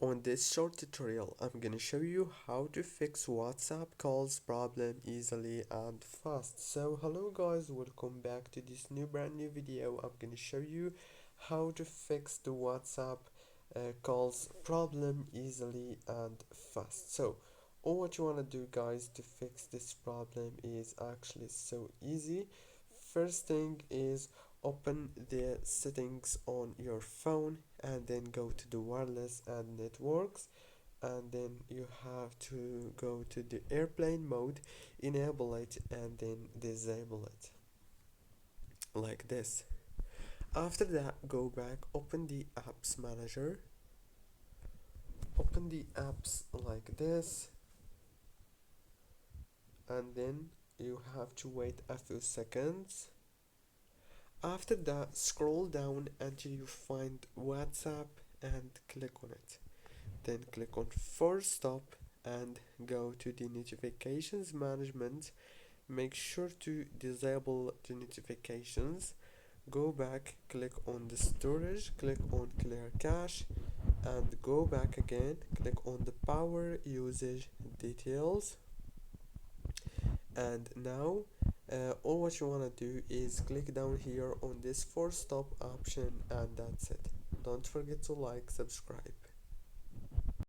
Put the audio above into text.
On this short tutorial, I'm gonna show you how to fix WhatsApp calls problem easily and fast. So hello guys, welcome back to this brand new video. I'm gonna show you how to fix the WhatsApp calls problem easily and fast. So all what you wanna do guys to fix this problem is actually so easy. First thing is open the settings on your phone and then go to the wireless and networks, and then you have to go to the airplane mode, enable it and then disable it like this. After that, go back, open the apps manager, open the apps like this, and then you have to wait a few seconds. After that, scroll down until you find WhatsApp and click on it. Then click on Force Stop and go to the notifications management. Make sure to disable the notifications. Go back, click on the storage, click on clear cache, and go back again, click on the power usage details. And now all what you want to do is click down here on this force stop option, and that's it. Don't forget to like, subscribe.